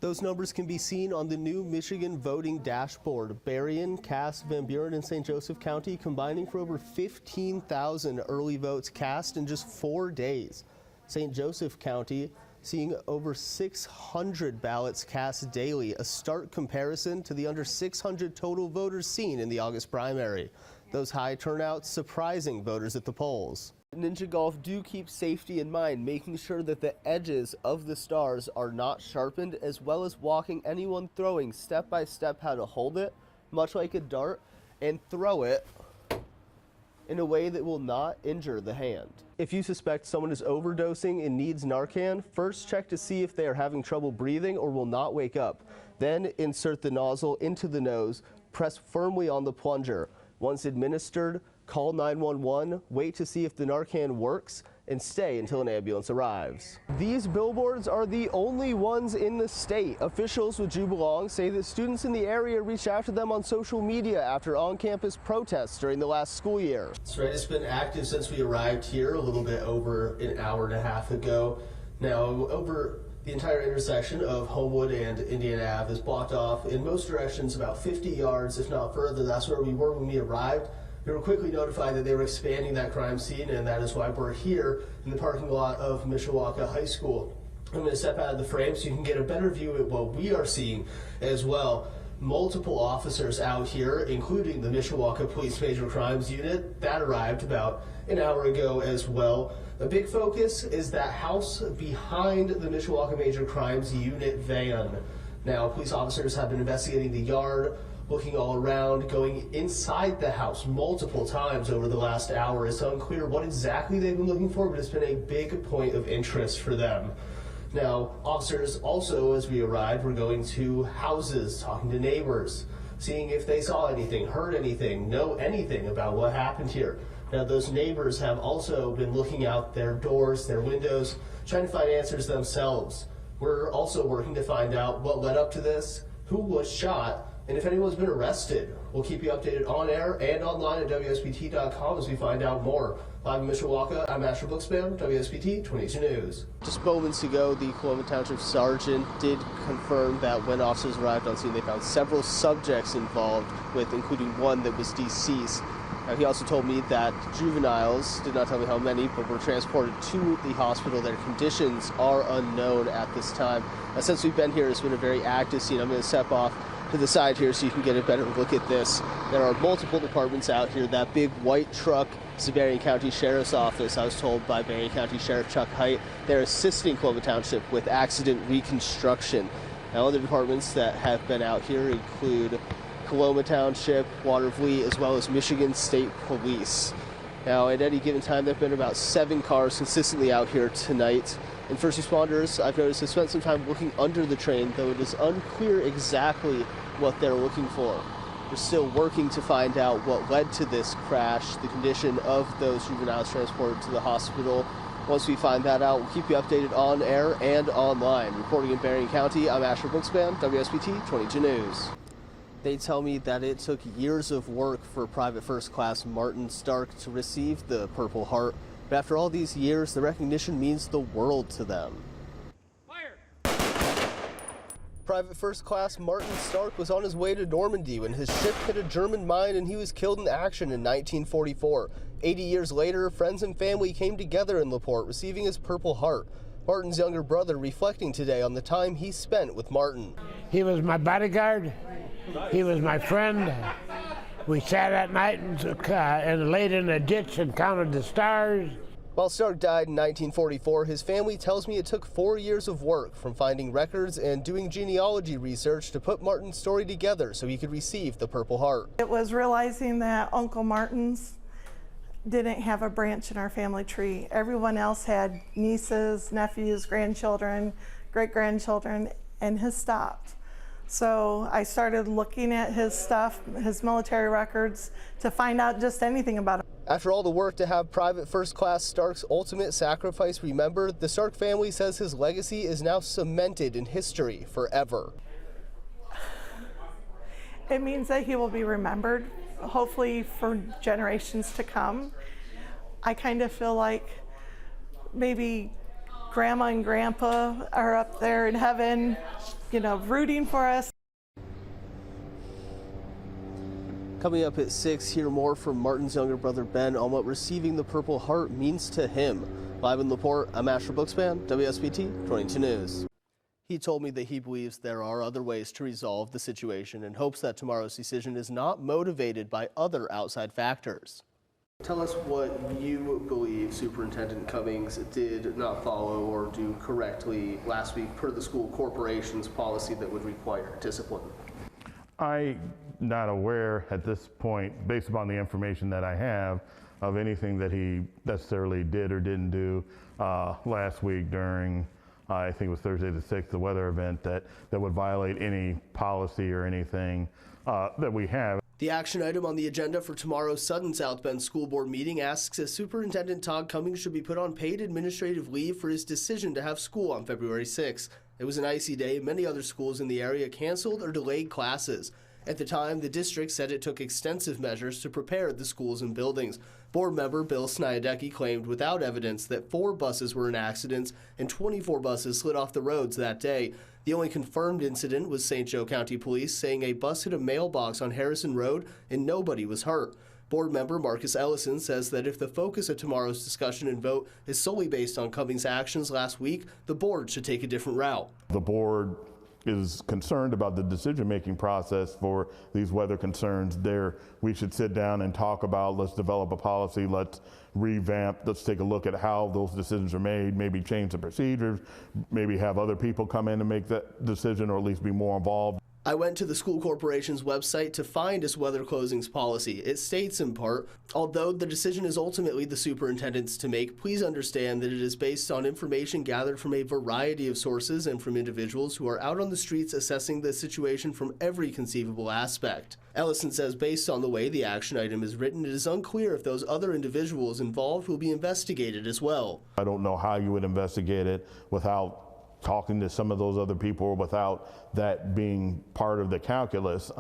Those numbers can be seen on the new Michigan voting dashboard. Berrien, Cass, Van Buren, and St. Joseph County combining for over 15,000 early votes cast in just 4 days. St. Joseph County seeing over 600 ballots cast daily, a stark comparison to the under 600 total voters seen in the August primary. Those high turnouts surprising voters at the polls. Ninja Golf do keep safety in mind, making sure that the edges of the stars are not sharpened, as well as walking anyone throwing step by step how to hold it, much like a dart, and throw it in a way that will not injure the hand. If you suspect someone is overdosing and needs Narcan, first check to see if they are having trouble breathing or will not wake up. Then insert the nozzle into the nose, press firmly on the plunger. Once administered, call 911, wait to see if the Narcan works, and stay until an ambulance arrives. These billboards are the only ones in the state. Officials with Jubalong say that students in the area reached out to them on social media after on-campus protests during the last school year. That's right, it's been active since we arrived here a little bit over an hour and a half ago. Now, over the entire intersection of Homewood and Indiana Ave is blocked off in most directions about 50 yards, if not further. That's where we were when we arrived. We were quickly notified that they were expanding that crime scene, and that is why we're here in the parking lot of Mishawaka High School. I'm going to step out of the frame so you can get a better view of what we are seeing as well. Multiple officers out here, including the Mishawaka Police Major Crimes Unit. That arrived about an hour ago as well. A big focus is that house behind the Mishawaka Major Crimes Unit van. Now, police officers have been investigating the yard, looking all around, going inside the house multiple times over the last hour. It's unclear what exactly they've been looking for, but it's been a big point of interest for them. Now, officers also, as we arrived, were going to houses, talking to neighbors, seeing if they saw anything, heard anything, know anything about what happened here. Now, those neighbors have also been looking out their doors, their windows, trying to find answers themselves. We're also working to find out what led up to this, who was shot, and if anyone's been arrested. We'll keep you updated on air and online at WSBT.com as we find out more. Live in Mishawaka, I'm Asher Bookspan, WSBT 22 News. Just moments ago, the Coloma Township Sergeant did confirm that when officers arrived on scene, they found several subjects involved with, including one that was deceased. Now, he also told me that juveniles, did not tell me how many, but were transported to the hospital. Their conditions are unknown at this time. Now, since we've been here, it's been a very active scene. I'm going to step off to the side here so you can get a better look at this. There are multiple departments out here. That big white truck is the Berrien County Sheriff's Office. I was told by Berrien County Sheriff Chuck Height they're assisting Coloma Township with accident reconstruction. Now, other departments that have been out here include Coloma Township, Watervliet, as well as Michigan State Police. Now, at any given time, there have been about 7 cars consistently out here tonight. And first responders, I've noticed, have spent some time looking under the train, though it is unclear exactly what they're looking for. We're still working to find out what led to this crash, the condition of those juveniles transported to the hospital. Once we find that out, we'll keep you updated on air and online. Reporting in Berrien County, I'm Asher Bookspan, WSBT 22 News. They tell me that it took years of work for Private First Class Martin Stark to receive the Purple Heart, but after all these years, the recognition means the world to them. Fire! Private First Class Martin Stark was on his way to Normandy when his ship hit a German mine and he was killed in action in 1944. 80 years later, friends and family came together in LaPorte, receiving his Purple Heart. Martin's younger brother reflecting today on the time he spent with Martin. He was my bodyguard. He was my friend. We sat at night and laid in a ditch and counted the stars. While Stark died in 1944, his family tells me it took 4 years of work, from finding records and doing genealogy research, to put Martin's story together so he could receive the Purple Heart. It was realizing that Uncle Martin's didn't have a branch in our family tree. Everyone else had nieces, nephews, grandchildren, great-grandchildren, and his stopped. So I started looking at his stuff, his military records, to find out just anything about him. After all the work to have Private First Class Stark's ultimate sacrifice remembered, the Stark family says his legacy is now cemented in history forever. It means that he will be remembered, hopefully for generations to come. I kind of feel like maybe Grandma and Grandpa are up there in heaven, you know, rooting for us. Coming up at 6, hear more from Martin's younger brother Ben on what receiving the Purple Heart means to him. Live in LaPorte, I'm Asher Bookspan, WSBT 22 News. He told me that he believes there are other ways to resolve the situation and hopes that tomorrow's decision is not motivated by other outside factors. Tell us what you believe Superintendent Cummings did not follow or do correctly last week per the school corporation's policy that would require discipline. I'm not aware at this point, based upon the information that I have, of anything that he necessarily did or didn't do last week during, I think it was Thursday the 6th, the weather event, that would violate any policy or anything that we have. The action item on the agenda for tomorrow's Sudden South Bend School Board meeting asks if Superintendent Todd Cummings should be put on paid administrative leave for his decision to have school on February 6th. It was an icy day. Many other schools in the area canceled or delayed classes. At the time, the district said it took extensive measures to prepare the schools and buildings. Board member Bill Sniadecki claimed without evidence that 4 buses were in accidents and 24 buses slid off the roads that day. The only confirmed incident was St. Joe County Police saying a bus hit a mailbox on Harrison Road and nobody was hurt. Board member Marcus Ellison says that if the focus of tomorrow's discussion and vote is solely based on Cummings' actions last week, the board should take a different route. The board is concerned about the decision-making process for these weather concerns. We should sit down and talk about, let's develop a policy, let's revamp, let's take a look at how those decisions are made, maybe change the procedures, maybe have other people come in and make that decision or at least be more involved. I went to the school corporation's website to find its weather closings policy. It states in part, although the decision is ultimately the superintendent's to make, please understand that it is based on information gathered from a variety of sources and from individuals who are out on the streets assessing the situation from every conceivable aspect. Ellison says based on the way the action item is written, it is unclear if those other individuals involved will be investigated as well. I don't know how you would investigate it without talking to some of those other people without that being part of the calculus.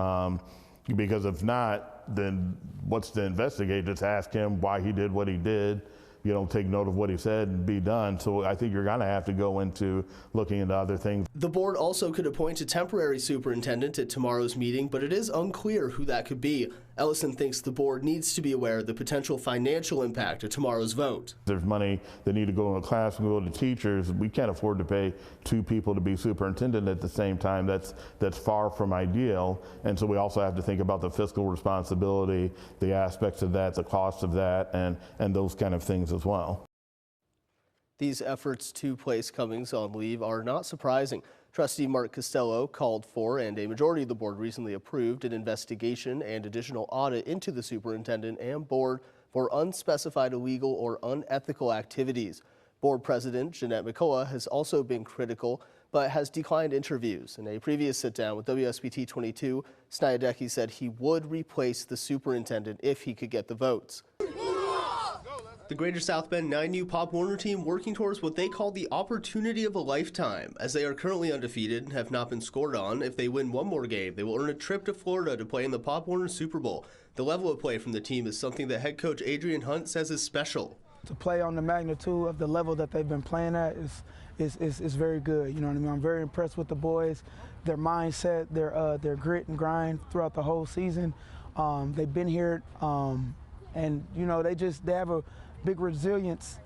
Because if not, then what's to investigate? Just ask him why he did what he did, you know, take note of what he said and be done. So I think you're gonna have to go into looking into other things. The board also could appoint a temporary superintendent at tomorrow's meeting, but it is unclear who that could be. Ellison thinks the board needs to be aware of the potential financial impact of tomorrow's vote. There's money that need to go in the classroom, go to teachers. We can't afford to pay 2 people to be superintendent at the same time. That's far from ideal. And so we also have to think about the fiscal responsibility, the aspects of that, the cost of that, and those kind of things as well. These efforts to place Cummings on leave are not surprising. Trustee Mark Costello called for, and a majority of the board recently approved, an investigation and additional audit into the superintendent and board for unspecified illegal or unethical activities. Board President Jeanette McCullough has also been critical, but has declined interviews. In a previous sit-down with WSBT 22, Sniadecki said he would replace the superintendent if he could get the votes. The Greater South Bend 9U Pop Warner team working towards what they call the opportunity of a lifetime. As they are currently undefeated and have not been scored on, if they win one more game, they will earn a trip to Florida to play in the Pop Warner Super Bowl. The level of play from the team is something that head coach Adrian Hunt says is special. To play on the magnitude of the level that they've been playing at is very good. You know what I mean? I'm very impressed with the boys, their mindset, their grit and grind throughout the whole season. They've been here, and you know they have a big resilience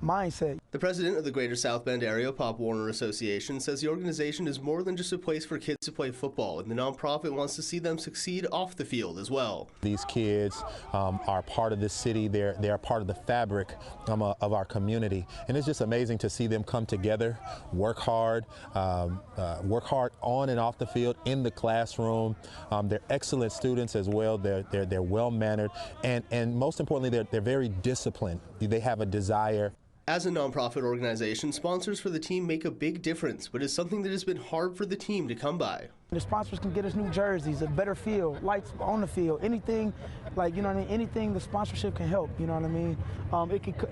mindset. The president of the Greater South Bend Area Pop Warner Association says the organization is more than just a place for kids to play football, and the nonprofit wants to see them succeed off the field as well. These kids are part of this city. They're part of the fabric of our community, and it's just amazing to see them come together, work hard on and off the field, in the classroom. They're excellent students as well. They're well mannered, and most importantly, they're very disciplined. They have a desire. As a nonprofit organization, sponsors for the team make a big difference, but it's something that has been hard for the team to come by. The sponsors can get us new jerseys, a better field, lights on the field, anything, like, you know what I mean, anything the sponsorship can help, you know what I mean?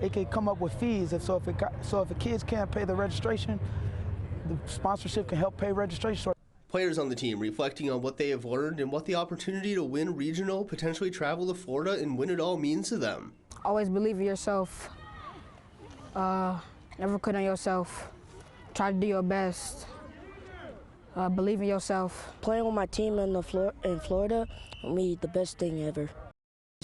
It can come up with fees, so if the kids can't pay the registration, the sponsorship can help pay registration. Players on the team reflecting on what they have learned and what the opportunity to win regional, potentially travel to Florida and win it all means to them. Always believe in yourself. Never quit on yourself. Try to do your best. Believe in yourself. Playing with my team in Florida will be the best thing ever.